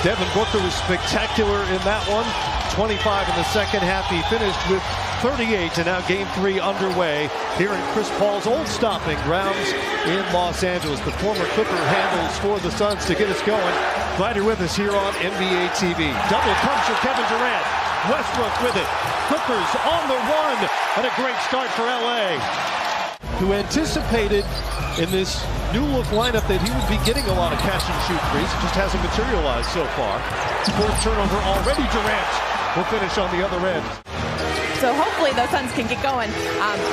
Devin Booker was spectacular in that one. 25 in the second half. He finished with 38, and now Game 3 underway here in Chris Paul's old stomping grounds in Los Angeles. The former Clipper handles for the Suns to get us going. Glad you're with us here on NBA TV. Double punch for Kevin Durant. Westbrook with it. Clippers on the run, and a great start for LA. Who anticipated in this new look lineup that he would be getting a lot of catch and shoot threes. It just hasn't materialized so far. Fourth turnover already. Durant will finish on the other end. So hopefully those Suns can get going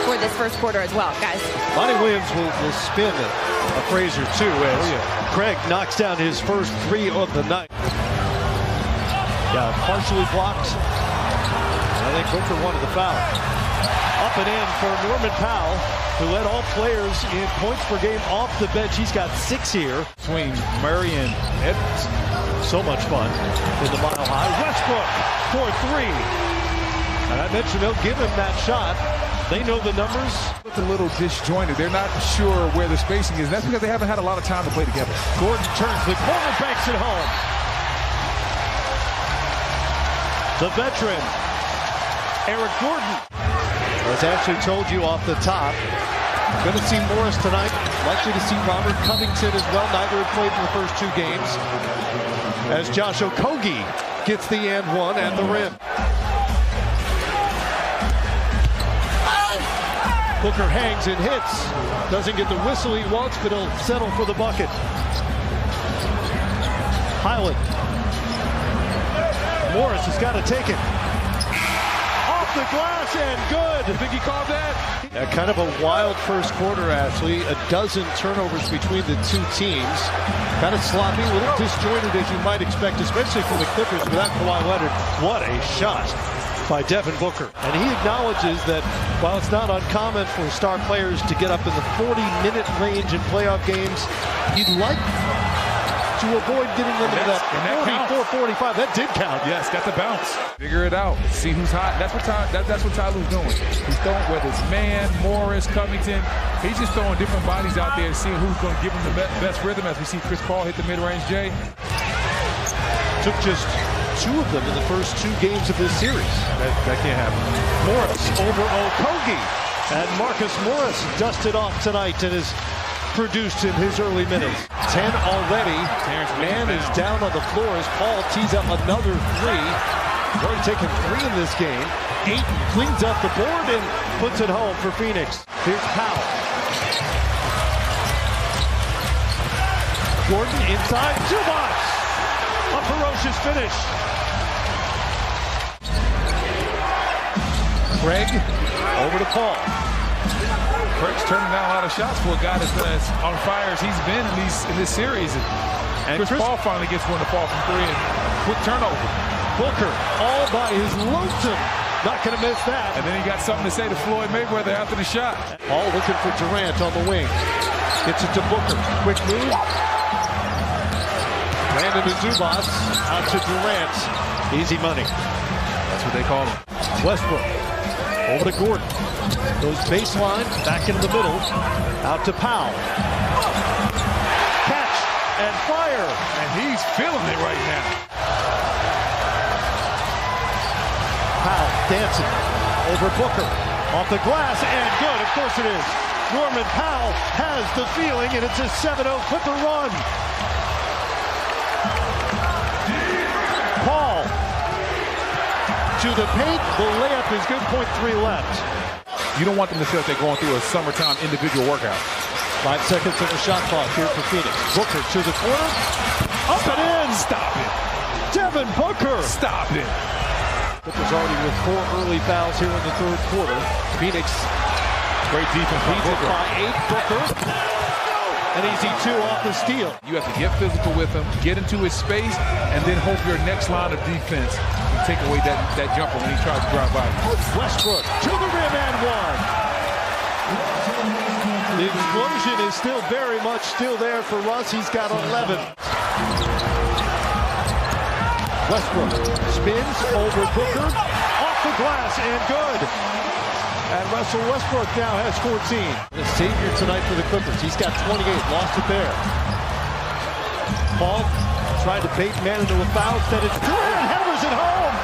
for this first quarter as well, guys. Monty Williams will spin a phrase or two as Craig knocks down his first three of the night. Yeah, partially blocked. I think Booker wanted the foul. Up and in for Norman Powell, who led all players in points per game off the bench. He's got 6 here. Between Murray and Edwards. So much fun in the Mile High. Westbrook for 3. And I mentioned they'll give him that shot. They know the numbers. It's a little disjointed. They're not sure where the spacing is. That's because they haven't had a lot of time to play together. Gordon turns the corner, banks it home. The veteran, Eric Gordon. As Ashley told you off the top, going to see Morris tonight. Likely to see Robert Covington as well. Neither have played in the first 2 games. As Josh Okogie gets the and one at the rim. Booker hangs and hits. Doesn't get the whistle he wants, but he'll settle for the bucket. Highland. Morris has got to take it. Off the glass and good. You think he called that? Kind of a wild first quarter, Ashley. A dozen turnovers between the two teams. Kind of sloppy, a little disjointed as you might expect, especially from the Clippers without Kawhi Leonard. What a shot by Devin Booker. And he acknowledges that while it's not uncommon for star players to get up in the 40-minute range in playoff games, he'd like to avoid getting them into that 44-45. That did count. Yes, got the bounce. Figure it out. See who's hot. That's what Tyler's doing. He's throwing, whether it's Man, Morris, Covington. He's just throwing different bodies out there and seeing who's going to give him the best rhythm, as we see Chris Paul hit the mid-range J. Took just 2 of them in the first 2 games of this series. That can't happen. Morris over Okogie. And Marcus Morris dusted off tonight and is produced in his early minutes. 10 already. Man is down on the floor as Paul tees up another 3. He's already taken 3 in this game. Ayton cleans up the board and puts it home for Phoenix. Here's Powell. Gordon inside. Zubac. A ferocious finish. Craig over to Paul. Craig's turning down a lot of shots for a guy that's on fire as he's been in this series. And Chris Paul finally gets one to fall from 3 and quick turnover. Booker all by his lonesome. Not going to miss that. And then he got something to say to Floyd Mayweather after the shot. Paul looking for Durant on the wing. Gets it to Booker. Quick move. Brandon and Zubac out to Durant. Easy money. That's what they call him. Westbrook over to Gordon. Goes baseline, back into the middle. Out to Powell. Catch and fire. And he's feeling it right now. Powell dancing over Booker. Off the glass and good. Of course it is. Norman Powell has the feeling, and it's a 7-0 Clipper run. Paul to the paint. The layup is good. 0.3 left. You don't want them to feel like they're going through a summertime individual workout. 5 seconds of the shot clock here for Phoenix. Booker to the corner. Up and in. Stop it. Devin Booker. Stop it. Clippers already with 4 early fouls here in the third quarter. Phoenix. Great defense. Leads it by 8. Booker. An easy 2 off the steal. You have to get physical with him, get into his space, and then hope your next line of defense can take away that jumper when he tries to drive by. Westbrook to the rim and 1. The explosion is still very much still there for Russ. He's got 11. Westbrook spins over Booker. Off the glass and good. And Russell Westbrook now has 14. The savior tonight for the Clippers. He's got 28. Lost it there. Paul tried to bait man into a foul. Instead, it's Durant hammers it home.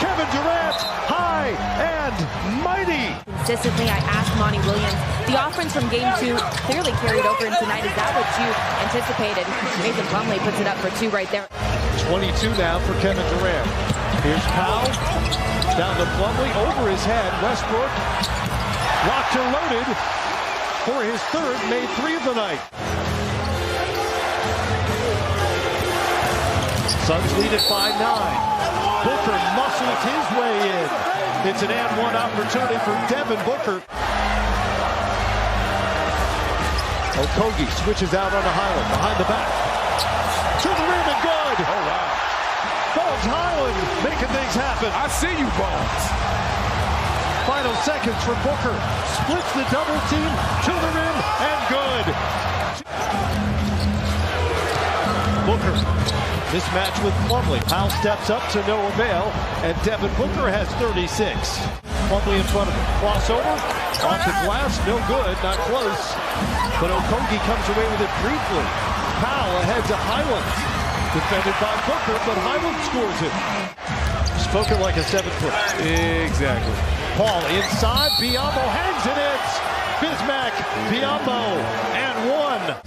Kevin Durant, high and mighty. Consistently, I asked Monty Williams, the offense from game 2 clearly carried over into tonight. Is that what you anticipated? Mason Plumlee puts it up for 2 right there. 22 now for Kevin Durant. Here's Powell, down to Plumlee, over his head. Westbrook, locked and loaded for his 3rd, made 3 of the night. Suns lead it by 9. Booker muscles his way in. It's an and one opportunity for Devin Booker. Okogie switches out on the Highland, behind the back. To the rim and good. Oh, wow. Bones Highland making things happen. I see you, Bones. Final seconds for Booker. Splits the double team to the rim and good. Booker. Mismatch with Plumlee. Powell steps up to no avail, and Devin Booker has 36. Plumlee in front of him. Crossover, off the glass, no good, not close. But Okogie comes away with it briefly. Powell ahead to Highland. Defended by Booker, but Highland scores it. Spoken like a 7-foot. Exactly. Paul inside, Biyombo hangs it in. Bismack, Biyombo, and 1.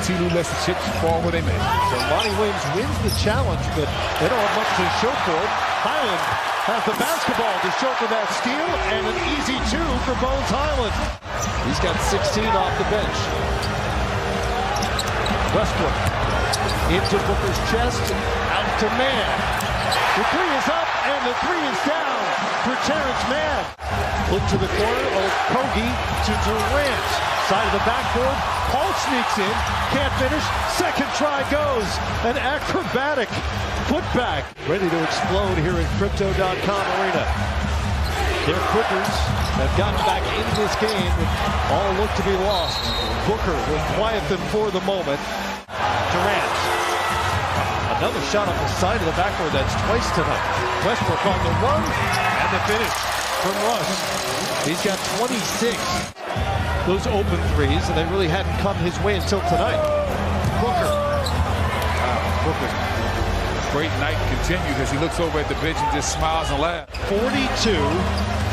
T.Lou lets the chips fall where they may. So Monty Williams wins the challenge, but they don't have much to show for it. Highland has the basketball to show for that steal, and an easy 2 for Bones Highland. He's got 16 off the bench. Westbrook into Booker's chest, out to Mann. The 3 is up, and the 3 is down for Terrence Mann. Look to the corner, Okogie to Durant. Side of the backboard, Paul sneaks in, can't finish, second try goes. An acrobatic putback. Ready to explode here in Crypto.com Arena. Their Clippers have gotten back into this game with all look to be lost. Booker will quiet them for the moment. Durant. Another shot off the side of the backboard, that's twice tonight. Westbrook on the run, and the finish from Russ. He's got 26. Those open threes, and they really hadn't come his way until tonight. Booker. Booker. Great night continues as he looks over at the bench and just smiles and laughs. 42,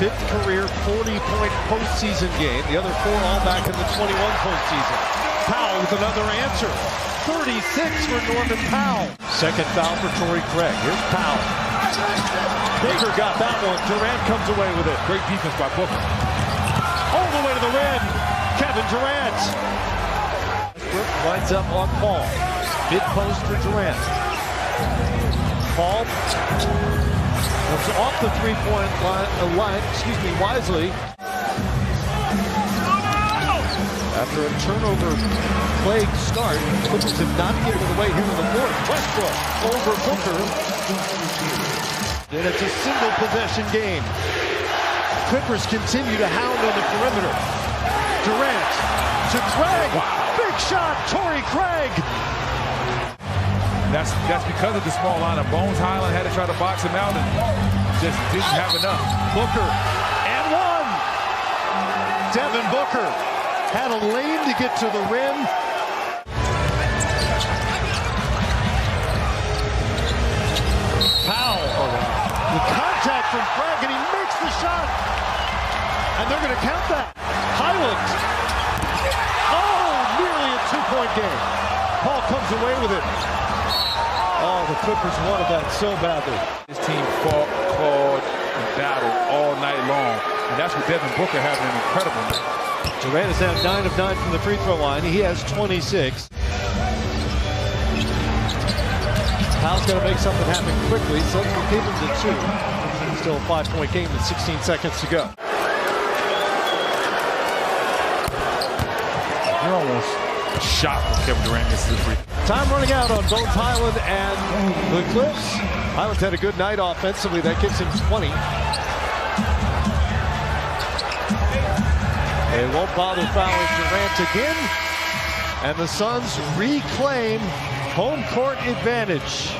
5th career 40-point postseason game. The other 4 all back in the 21 postseason. Powell with another answer. 36 for Norman Powell. Second foul for Torrey Craig. Here's Powell. Booker got that one. Durant comes away with it. Great defense by Booker. All the way to the rim. Kevin Durant. Westbrook winds up on Paul. Mid-post for Durant. Paul comes off the three-point line, wisely. After a turnover-plagued start, Clippers have not given it away here in the fourth. Westbrook over Booker. And it's a single-possession game. Clippers continue to hound on the perimeter. Durant to Craig. Wow. Big shot, Torrey Craig. That's because of the small lineup. Bones Highland had to try to box him out and just didn't have enough. Booker and 1. Devin Booker had a lane to get to the rim. Powell. Oh, wow. The contact from Craig, and he makes the shot. And they're going to count that. Highland. Oh, nearly a 2-point game. Paul comes away with it. Oh, the Clippers wanted that so badly. This team fought, clawed, and battled all night long. And that's with Devin Booker having an incredible night. Durant is now 9 of 9 from the free throw line. He has 26. Powell's got to make something happen quickly. Suns will keep him to 2. Still a 5-point game with 16 seconds to go. You're almost shocked when Kevin Durant gets this free. Time running out on both Highland and the Clips. Highland's had a good night offensively. That gives him 20. They won't bother fouling Durant again. And the Suns reclaim home court advantage.